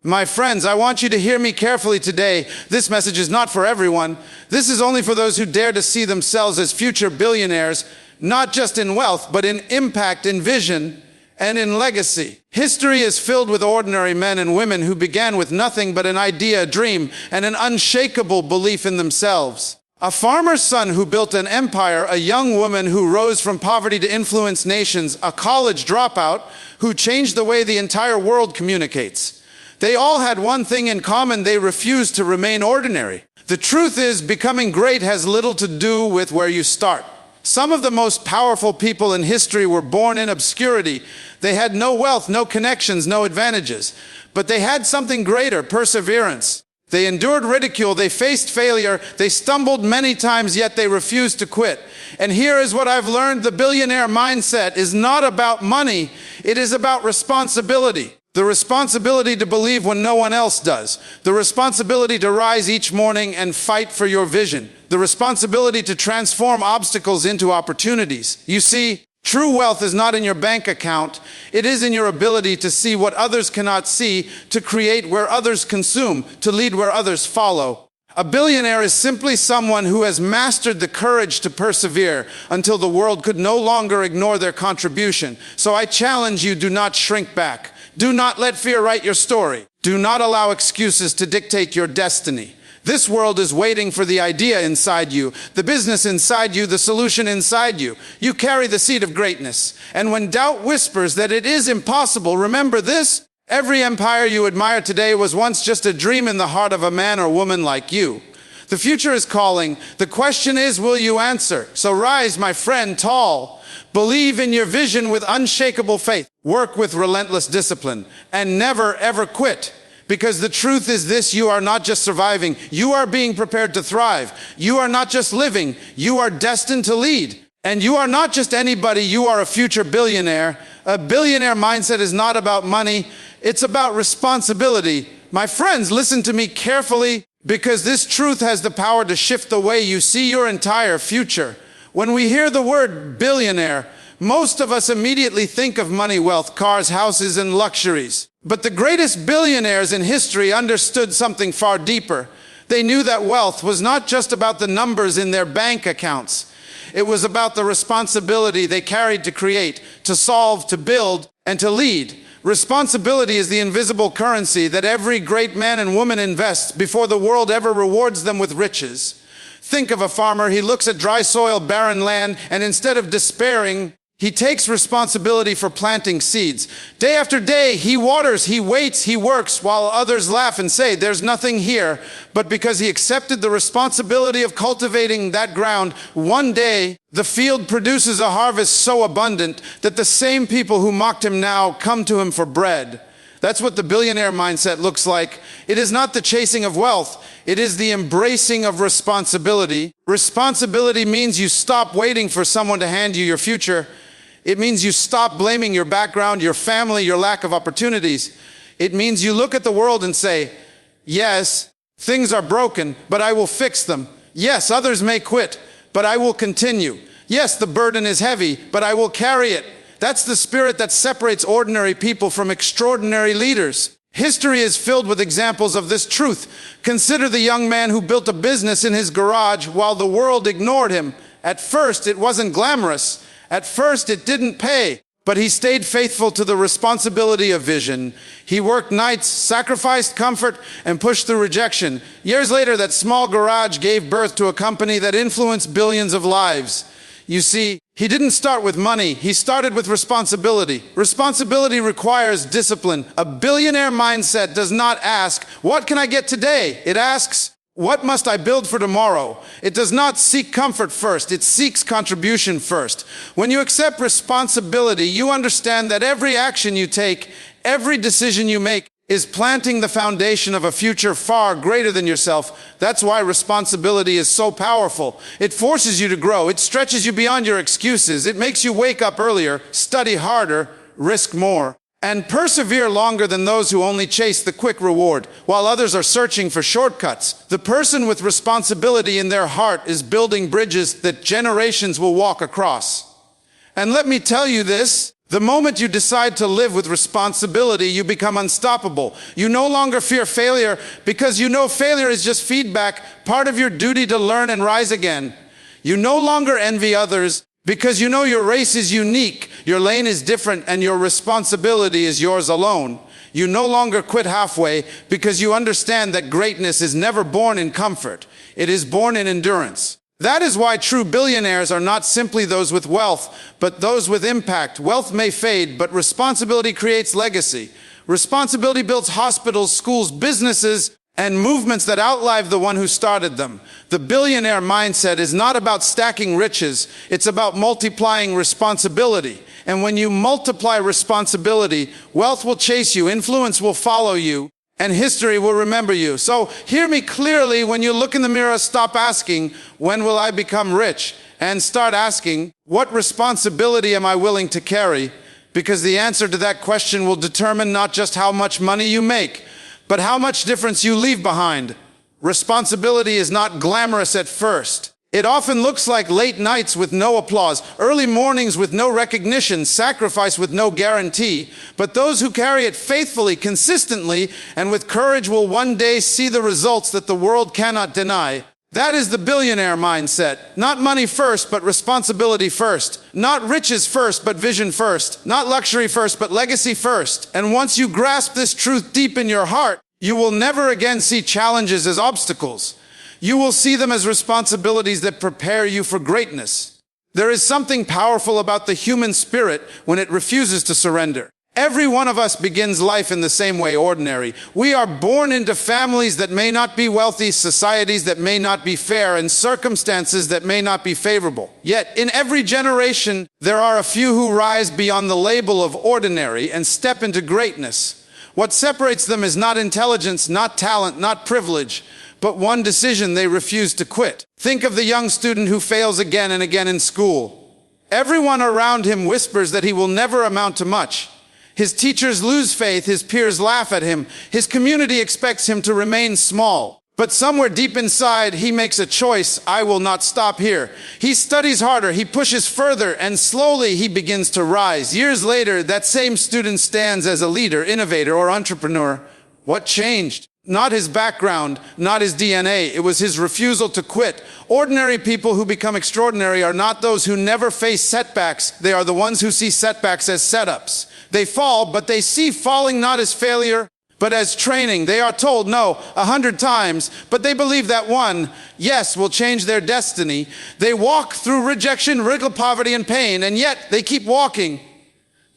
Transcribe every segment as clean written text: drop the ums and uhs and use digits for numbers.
My friends, I want you to hear me carefully today. This message is not for everyone. This is only for those who dare to see themselves as future billionaires, not just in wealth, but in impact, in vision, and in legacy. History is filled with ordinary men and women who began with nothing but an idea, a dream, and an unshakable belief in themselves. A farmer's son who built an empire, a young woman who rose from poverty to influence nations, a college dropout who changed the way the entire world communicates. They all had one thing in common: they refused to remain ordinary. The truth is, becoming great has little to do with where you start. Some of the most powerful people in history were born in obscurity. They had no wealth, no connections, no advantages. But they had something greater: perseverance. They endured ridicule, they faced failure, they stumbled many times, yet they refused to quit. And here is what I've learned: the billionaire mindset is not about money, it is about responsibility. The responsibility to believe when no one else does. The responsibility to rise each morning and fight for your vision. The responsibility to transform obstacles into opportunities. You see, true wealth is not in your bank account. It is in your ability to see what others cannot see, to create where others consume, to lead where others follow. A billionaire is simply someone who has mastered the courage to persevere until the world could no longer ignore their contribution. So I challenge you, do not shrink back. Do not let fear write your story. Do not allow excuses to dictate your destiny. This world is waiting for the idea inside you, the business inside you, the solution inside you. You carry the seed of greatness. And when doubt whispers that it is impossible, remember this: every empire you admire today was once just a dream in the heart of a man or woman like you. The future is calling. The question is, will you answer? So rise, my friend, tall. Believe in your vision with unshakable faith. Work with relentless discipline. And never, ever quit. Because the truth is this: you are not just surviving, you are being prepared to thrive. You are not just living, you are destined to lead. And you are not just anybody, you are a future billionaire. A billionaire mindset is not about money, it's about responsibility. My friends, listen to me carefully, because this truth has the power to shift the way you see your entire future. When we hear the word billionaire, most of us immediately think of money, wealth, cars, houses, and luxuries. But the greatest billionaires in history understood something far deeper. They knew that wealth was not just about the numbers in their bank accounts. It was about the responsibility they carried to create, to solve, to build, and to lead. Responsibility is the invisible currency that every great man and woman invests before the world ever rewards them with riches. Think of a farmer. He looks at dry soil, barren land, and instead of despairing, he takes responsibility for planting seeds. Day after day, he waters, he waits, he works, while others laugh and say, "There's nothing here." But because he accepted the responsibility of cultivating that ground, one day, the field produces a harvest so abundant that the same people who mocked him now come to him for bread. That's what the billionaire mindset looks like. It is not the chasing of wealth. It is the embracing of responsibility. Responsibility means you stop waiting for someone to hand you your future. It means you stop blaming your background, your family, your lack of opportunities. It means you look at the world and say, yes, things are broken, but I will fix them. Yes, others may quit, but I will continue. Yes, the burden is heavy, but I will carry it. That's the spirit that separates ordinary people from extraordinary leaders. History is filled with examples of this truth. Consider the young man who built a business in his garage while the world ignored him. At first, it wasn't glamorous. At first, it didn't pay. But he stayed faithful to the responsibility of vision. He worked nights, sacrificed comfort, and pushed through rejection. Years later, that small garage gave birth to a company that influenced billions of lives. You see, he didn't start with money, he started with responsibility. Responsibility requires discipline. A billionaire mindset does not ask, "What can I get today?" It asks, "What must I build for tomorrow?" It does not seek comfort first, it seeks contribution first. When you accept responsibility, you understand that every action you take, every decision you make, is planting the foundation of a future far greater than yourself. That's why responsibility is so powerful. It forces you to grow. It stretches you beyond your excuses. It makes you wake up earlier, study harder, risk more, and persevere longer than those who only chase the quick reward, while others are searching for shortcuts. The person with responsibility in their heart is building bridges that generations will walk across. And let me tell you this, The moment you decide to live with responsibility, you become unstoppable. You no longer fear failure because you know failure is just feedback, part of your duty to learn and rise again. You no longer envy others because you know your race is unique, your lane is different, and your responsibility is yours alone. You no longer quit halfway because you understand that greatness is never born in comfort. It is born in endurance. That is why true billionaires are not simply those with wealth, but those with impact. Wealth may fade, but responsibility creates legacy. Responsibility builds hospitals, schools, businesses, and movements that outlive the one who started them. The billionaire mindset is not about stacking riches, it's about multiplying responsibility. And when you multiply responsibility, wealth will chase you, influence will follow you, and history will remember you. So hear me clearly: when you look in the mirror, stop asking, when will I become rich? And start asking, what responsibility am I willing to carry? Because the answer to that question will determine not just how much money you make, but how much difference you leave behind. Responsibility is not glamorous at first. It often looks like late nights with no applause, early mornings with no recognition, sacrifice with no guarantee. But those who carry it faithfully, consistently, and with courage will one day see the results that the world cannot deny. That is the billionaire mindset. Not money first, but responsibility first. Not riches first, but vision first. Not luxury first, but legacy first. And once you grasp this truth deep in your heart, you will never again see challenges as obstacles. You will see them as responsibilities that prepare you for greatness. There is something powerful about the human spirit when it refuses to surrender. Every one of us begins life in the same way, ordinary. We are born into families that may not be wealthy, societies that may not be fair, and circumstances that may not be favorable. Yet, in every generation, there are a few who rise beyond the label of ordinary and step into greatness. What separates them is not intelligence, not talent, not privilege, but one decision: they refuse to quit. Think of the young student who fails again and again in school. Everyone around him whispers that he will never amount to much. His teachers lose faith, his peers laugh at him, his community expects him to remain small. But somewhere deep inside, he makes a choice: I will not stop here. He studies harder, he pushes further, and slowly he begins to rise. Years later, that same student stands as a leader, innovator, or entrepreneur. What changed? Not his background, not his DNA. It was his refusal to quit. Ordinary people who become extraordinary are not those who never face setbacks. They are the ones who see setbacks as setups. They fall, but they see falling not as failure, but as training. They are told no 100 times, but they believe that one yes will change their destiny. They walk through rejection, wrinkle, poverty, and pain, and yet they keep walking.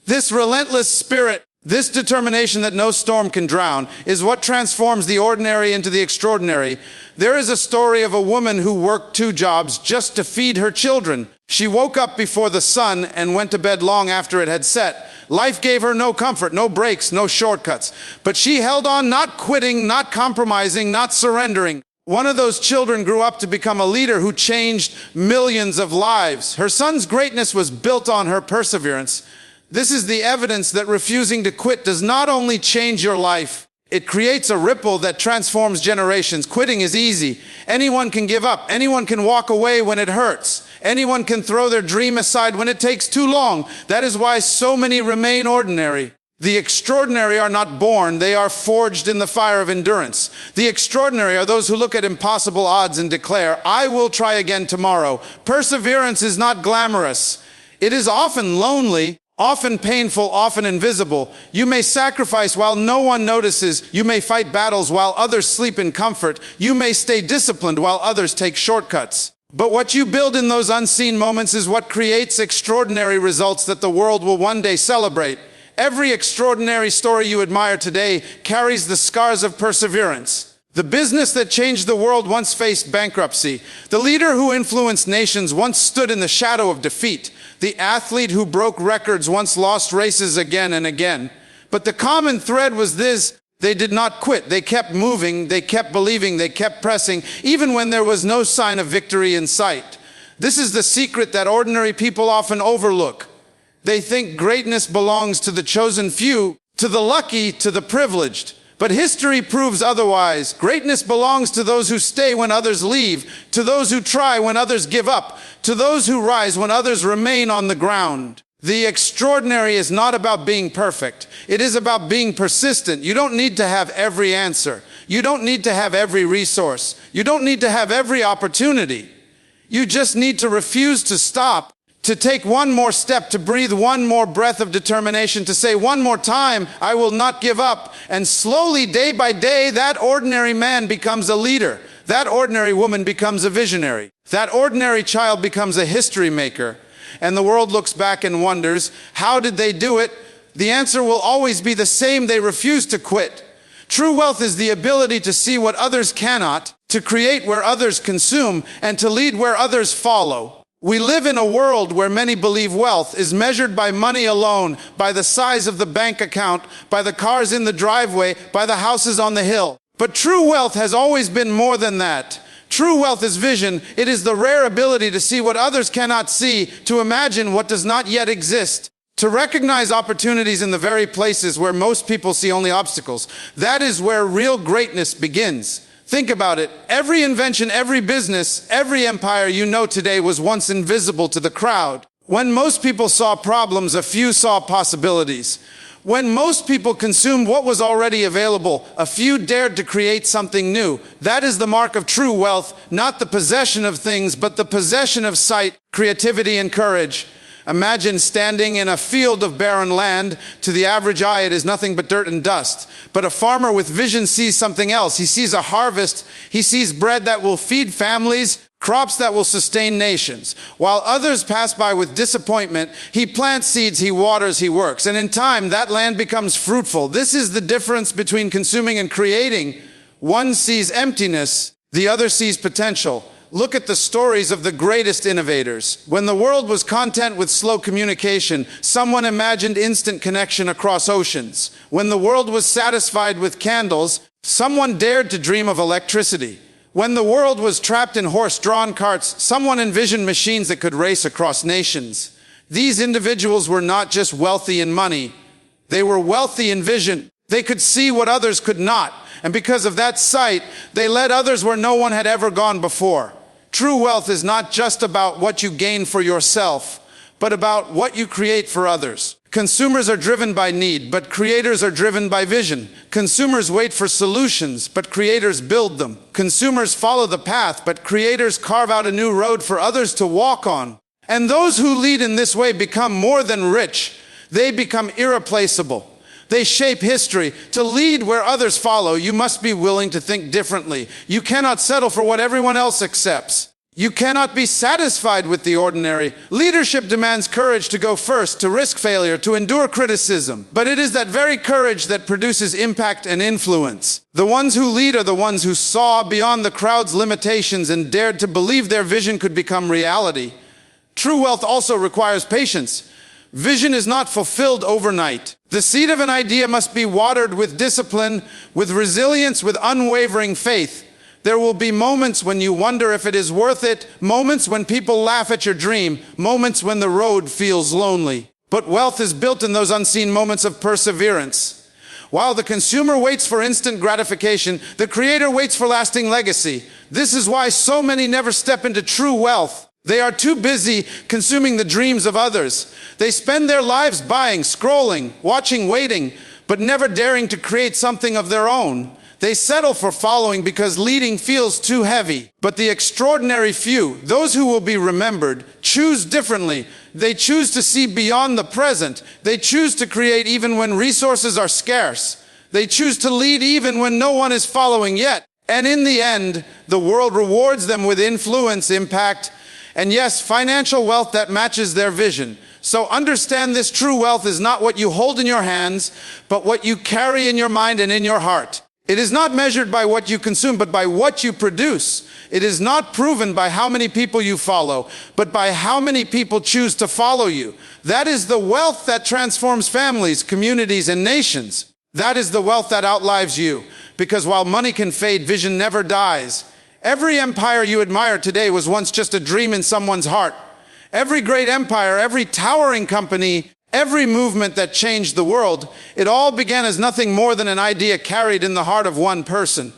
This relentless spirit, this determination that no storm can drown, is what transforms the ordinary into the extraordinary. There is a story of a woman who worked 2 jobs just to feed her children. She woke up before the sun and went to bed long after it had set. Life gave her no comfort, no breaks, no shortcuts. But she held on, not quitting, not compromising, not surrendering. One of those children grew up to become a leader who changed millions of lives. Her son's greatness was built on her perseverance. This is the evidence that refusing to quit does not only change your life, it creates a ripple that transforms generations. Quitting is easy. Anyone can give up. Anyone can walk away when it hurts. Anyone can throw their dream aside when it takes too long. That is why so many remain ordinary. The extraordinary are not born, they are forged in the fire of endurance. The extraordinary are those who look at impossible odds and declare, I will try again tomorrow. Perseverance is not glamorous. It is often lonely, often painful, often invisible. You may sacrifice while no one notices. You may fight battles while others sleep in comfort. You may stay disciplined while others take shortcuts. But what you build in those unseen moments is what creates extraordinary results that the world will one day celebrate. Every extraordinary story you admire today carries the scars of perseverance. The business that changed the world once faced bankruptcy. The leader who influenced nations once stood in the shadow of defeat. The athlete who broke records once lost races again and again. But the common thread was this: they did not quit. They kept moving, they kept believing, they kept pressing, even when there was no sign of victory in sight. This is the secret that ordinary people often overlook. They think greatness belongs to the chosen few, to the lucky, to the privileged. But history proves otherwise. Greatness belongs to those who stay when others leave, to those who try when others give up, to those who rise when others remain on the ground. The extraordinary is not about being perfect. It is about being persistent. You don't need to have every answer. You don't need to have every resource. You don't need to have every opportunity. You just need to refuse to stop, to take one more step, to breathe one more breath of determination, to say one more time, I will not give up. And slowly, day by day, that ordinary man becomes a leader. That ordinary woman becomes a visionary. That ordinary child becomes a history maker. And the world looks back and wonders, how did they do it? The answer will always be the same: they refuse to quit. True wealth is the ability to see what others cannot, to create where others consume, and to lead where others follow. We live in a world where many believe wealth is measured by money alone, by the size of the bank account, by the cars in the driveway, by the houses on the hill. But true wealth has always been more than that. True wealth is vision. It is the rare ability to see what others cannot see, to imagine what does not yet exist, to recognize opportunities in the very places where most people see only obstacles. That is where real greatness begins. Think about it. Every invention, every business, every empire you know today was once invisible to the crowd. When most people saw problems, a few saw possibilities. When most people consumed what was already available, a few dared to create something new. That is the mark of true wealth, not the possession of things, but the possession of sight, creativity, and courage. Imagine standing in a field of barren land. To the average eye, it is nothing but dirt and dust. But a farmer with vision sees something else. He sees a harvest. He sees bread that will feed families, crops that will sustain nations. While others pass by with disappointment, he plants seeds, he waters, he works. And in time, that land becomes fruitful. This is the difference between consuming and creating. One sees emptiness, the other sees potential. Look at the stories of the greatest innovators. When the world was content with slow communication, someone imagined instant connection across oceans. When the world was satisfied with candles, someone dared to dream of electricity. When the world was trapped in horse-drawn carts, someone envisioned machines that could race across nations. These individuals were not just wealthy in money. They were wealthy in vision. They could see what others could not. And because of that sight, they led others where no one had ever gone before. True wealth is not just about what you gain for yourself, but about what you create for others. Consumers are driven by need, but creators are driven by vision. Consumers wait for solutions, but creators build them. Consumers follow the path, but creators carve out a new road for others to walk on. And those who lead in this way become more than rich. They become irreplaceable. They shape history. To lead where others follow, you must be willing to think differently. You cannot settle for what everyone else accepts. You cannot be satisfied with the ordinary. Leadership demands courage to go first, to risk failure, to endure criticism. But it is that very courage that produces impact and influence. The ones who lead are the ones who saw beyond the crowd's limitations and dared to believe their vision could become reality. True wealth also requires patience. Vision is not fulfilled overnight. The seed of an idea must be watered with discipline, with resilience, with unwavering faith. There will be moments when you wonder if it is worth it, moments when people laugh at your dream, moments when the road feels lonely. But wealth is built in those unseen moments of perseverance. While the consumer waits for instant gratification, the creator waits for lasting legacy. This is why so many never step into true wealth. They are too busy consuming the dreams of others. They spend their lives buying, scrolling, watching, waiting, but never daring to create something of their own. They settle for following because leading feels too heavy. But the extraordinary few, those who will be remembered, choose differently. They choose to see beyond the present. They choose to create even when resources are scarce. They choose to lead even when no one is following yet. And in the end, the world rewards them with influence, impact, and yes, financial wealth that matches their vision. So understand this: true wealth is not what you hold in your hands, but what you carry in your mind and in your heart. It is not measured by what you consume, but by what you produce. It is not proven by how many people you follow, but by how many people choose to follow you. That is the wealth that transforms families, communities, and nations. That is the wealth that outlives you. Because while money can fade, vision never dies. Every empire you admire today was once just a dream in someone's heart. Every great empire, every towering company, every movement that changed the world, it all began as nothing more than an idea carried in the heart of one person.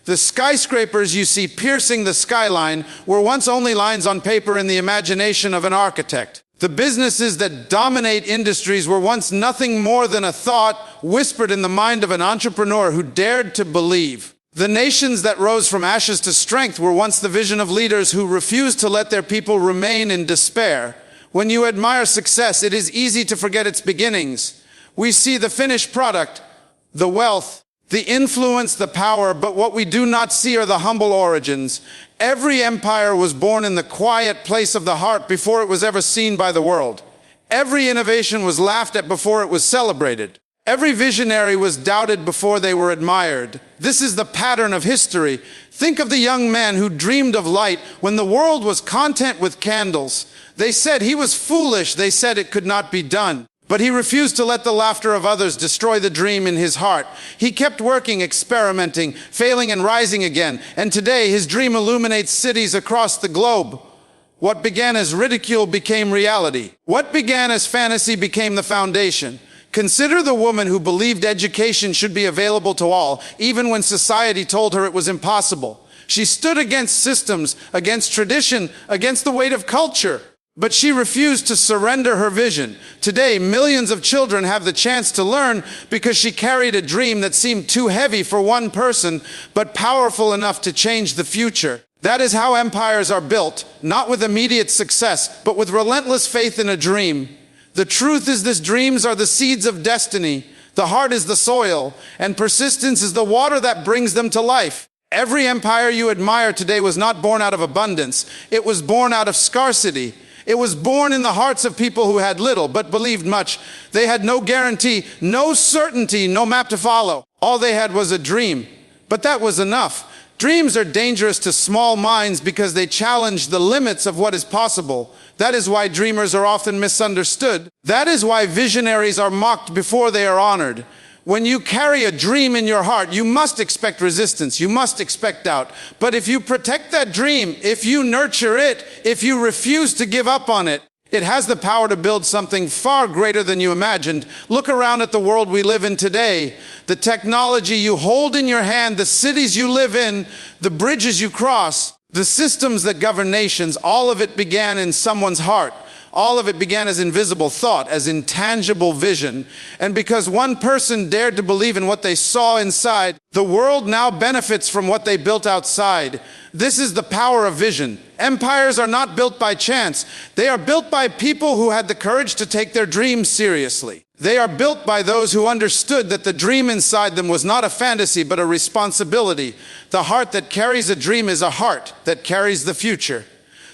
The skyscrapers you see piercing the skyline were once only lines on paper in the imagination of an architect. The businesses that dominate industries were once nothing more than a thought whispered in the mind of an entrepreneur who dared to believe. The nations that rose from ashes to strength were once the vision of leaders who refused to let their people remain in despair. When you admire success, it is easy to forget its beginnings. We see the finished product, the wealth, the influence, the power, but what we do not see are the humble origins. Every empire was born in the quiet place of the heart before it was ever seen by the world. Every innovation was laughed at before it was celebrated. Every visionary was doubted before they were admired. This is the pattern of history. Think of the young man who dreamed of light when the world was content with candles. They said he was foolish. They said it could not be done. But he refused to let the laughter of others destroy the dream in his heart. He kept working, experimenting, failing and rising again. And today his dream illuminates cities across the globe. What began as ridicule became reality. What began as fantasy became the foundation. Consider the woman who believed education should be available to all, even when society told her it was impossible. She stood against systems, against tradition, against the weight of culture. But she refused to surrender her vision. Today, millions of children have the chance to learn because she carried a dream that seemed too heavy for one person, but powerful enough to change the future. That is how empires are built, not with immediate success, but with relentless faith in a dream. The truth is, these dreams are the seeds of destiny. The heart is the soil, and persistence is the water that brings them to life. Every empire you admire today was not born out of abundance. It was born out of scarcity. It was born in the hearts of people who had little but believed much. They had no guarantee, no certainty, no map to follow. All they had was a dream. But that was enough. Dreams are dangerous to small minds because they challenge the limits of what is possible. That is why dreamers are often misunderstood. That is why visionaries are mocked before they are honored. When you carry a dream in your heart, you must expect resistance. You must expect doubt. But if you protect that dream, if you nurture it, if you refuse to give up on it, it has the power to build something far greater than you imagined. Look around at the world we live in today. The technology you hold in your hand, the cities you live in, the bridges you cross, the systems that govern nations, all of it began in someone's heart. All of it began as invisible thought, as intangible vision. And because one person dared to believe in what they saw inside, the world now benefits from what they built outside. This is the power of vision. Empires are not built by chance. They are built by people who had the courage to take their dreams seriously. They are built by those who understood that the dream inside them was not a fantasy, but a responsibility. The heart that carries a dream is a heart that carries the future.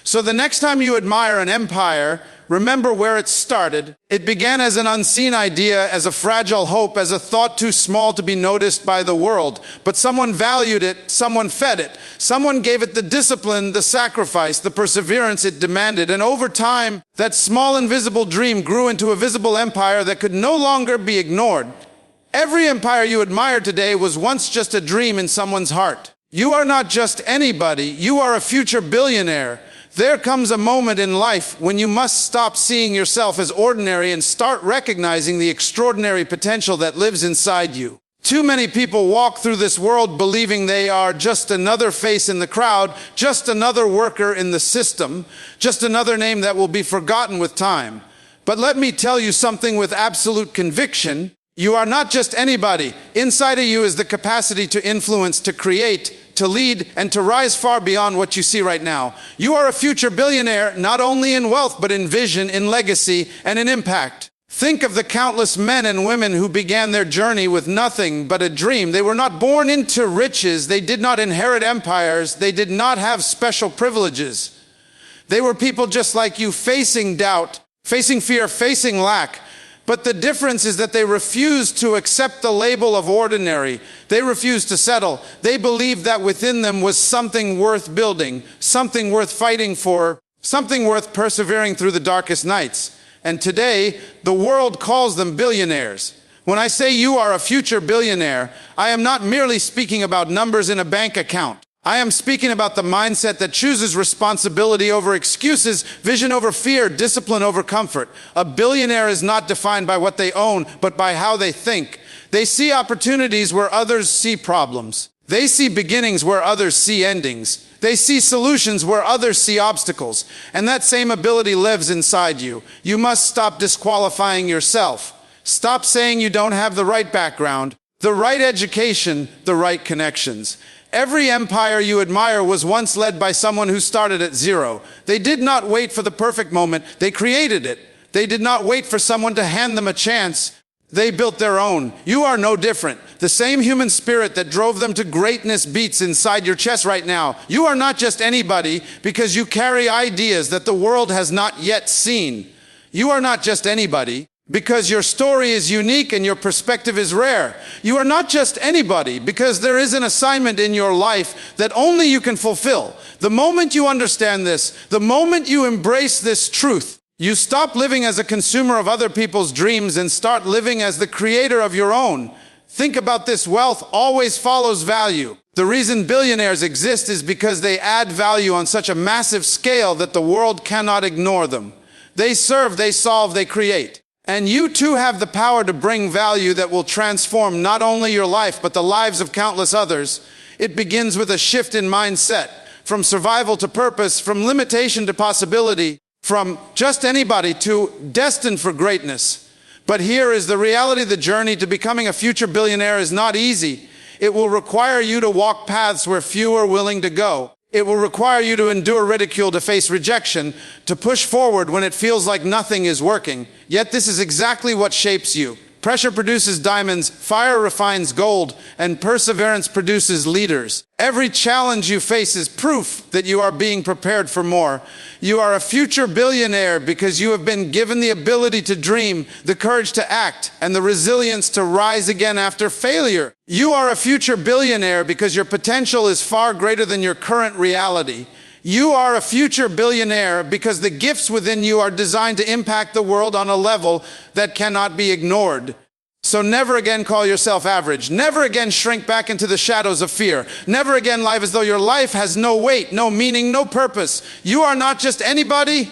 So the next time you admire an empire, remember where it started. It began as an unseen idea, as a fragile hope, as a thought too small to be noticed by the world. But someone valued it, someone fed it, someone gave it the discipline, the sacrifice, the perseverance it demanded. And over time, that small invisible dream grew into a visible empire that could no longer be ignored. Every empire you admire today was once just a dream in someone's heart. You are not just anybody, you are a future billionaire. There comes a moment in life when you must stop seeing yourself as ordinary and start recognizing the extraordinary potential that lives inside you. Too many people walk through this world believing they are just another face in the crowd, just another worker in the system, just another name that will be forgotten with time. But let me tell you something with absolute conviction. You are not just anybody. Inside of you is the capacity to influence, to create, to lead, and to rise far beyond what you see right now. You are a future billionaire, not only in wealth, but in vision, in legacy, and in impact. Think of the countless men and women who began their journey with nothing but a dream. They were not born into riches. They did not inherit empires. They did not have special privileges. They were people just like you, facing doubt, facing fear, facing lack. But the difference is that they refused to accept the label of ordinary. They refused to settle. They believed that within them was something worth building, something worth fighting for, something worth persevering through the darkest nights. And today, the world calls them billionaires. When I say you are a future billionaire, I am not merely speaking about numbers in a bank account. I am speaking about the mindset that chooses responsibility over excuses, vision over fear, discipline over comfort. A billionaire is not defined by what they own, but by how they think. They see opportunities where others see problems. They see beginnings where others see endings. They see solutions where others see obstacles. And that same ability lives inside you. You must stop disqualifying yourself. Stop saying you don't have the right background, the right education, the right connections. Every empire you admire was once led by someone who started at zero. They did not wait for the perfect moment. They created it. They did not wait for someone to hand them a chance. They built their own. You are no different. The same human spirit that drove them to greatness beats inside your chest right now. You are not just anybody because you carry ideas that the world has not yet seen. You are not just anybody because your story is unique and your perspective is rare. You are not just anybody because there is an assignment in your life that only you can fulfill. The moment you understand this, the moment you embrace this truth, you stop living as a consumer of other people's dreams and start living as the creator of your own. Think about this: wealth always follows value. The reason billionaires exist is because they add value on such a massive scale that the world cannot ignore them. They serve, they solve, they create. And you too have the power to bring value that will transform not only your life, but the lives of countless others. It begins with a shift in mindset, from survival to purpose, from limitation to possibility, from just anybody to destined for greatness. But here is the reality: the journey to becoming a future billionaire is not easy. It will require you to walk paths where few are willing to go. It will require you to endure ridicule, to face rejection, to push forward when it feels like nothing is working. Yet this is exactly what shapes you. Pressure produces diamonds, fire refines gold, and perseverance produces leaders. Every challenge you face is proof that you are being prepared for more. You are a future billionaire because you have been given the ability to dream, the courage to act, and the resilience to rise again after failure. You are a future billionaire because your potential is far greater than your current reality. You are a future billionaire because the gifts within you are designed to impact the world on a level that cannot be ignored. So never again call yourself average. Never again shrink back into the shadows of fear. Never again live as though your life has no weight, no meaning, no purpose. You are not just anybody.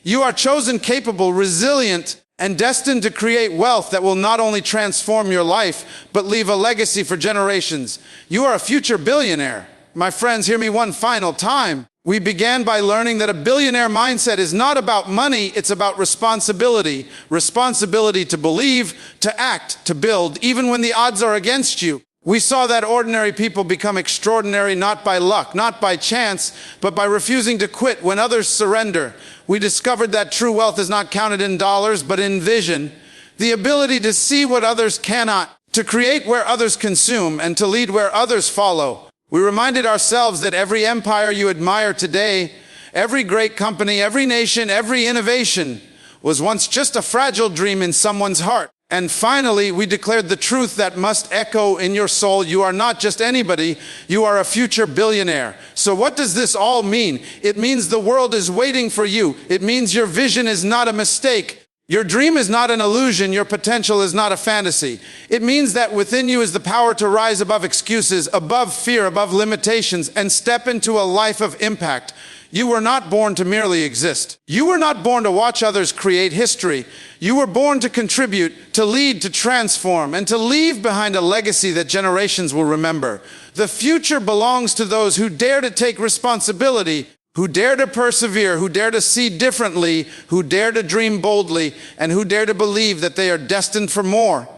You are chosen, capable, resilient, and destined to create wealth that will not only transform your life, but leave a legacy for generations. You are a future billionaire. My friends, hear me one final time. We began by learning that a billionaire mindset is not about money, it's about responsibility. Responsibility to believe, to act, to build, even when the odds are against you. We saw that ordinary people become extraordinary not by luck, not by chance, but by refusing to quit when others surrender. We discovered that true wealth is not counted in dollars, but in vision. The ability to see what others cannot, to create where others consume, and to lead where others follow. We reminded ourselves that every empire you admire today, every great company, every nation, every innovation was once just a fragile dream in someone's heart. And finally, we declared the truth that must echo in your soul: you are not just anybody, you are a future billionaire. So what does this all mean? It means the world is waiting for you. It means your vision is not a mistake. Your dream is not an illusion. Your potential is not a fantasy. It means that within you is the power to rise above excuses, above fear, above limitations, and step into a life of impact. You were not born to merely exist. You were not born to watch others create history. You were born to contribute, to lead, to transform, and to leave behind a legacy that generations will remember. The future belongs to those who dare to take responsibility, who dare to persevere, who dare to see differently, who dare to dream boldly, and who dare to believe that they are destined for more.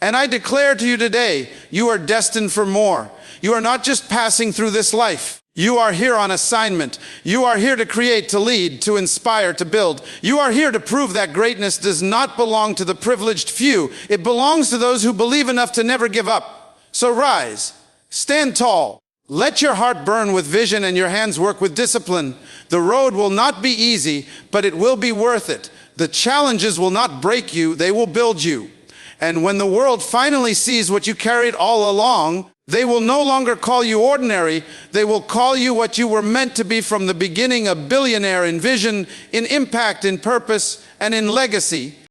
And I declare to you today, you are destined for more. You are not just passing through this life. You are here on assignment. You are here to create, to lead, to inspire, to build. You are here to prove that greatness does not belong to the privileged few. It belongs to those who believe enough to never give up. So rise, stand tall. Let your heart burn with vision and your hands work with discipline. The road will not be easy, but it will be worth it. The challenges will not break you, they will build you. And when the world finally sees what you carried all along, they will no longer call you ordinary. They will call you what you were meant to be from the beginning: a billionaire in vision, in impact, in purpose, and in legacy.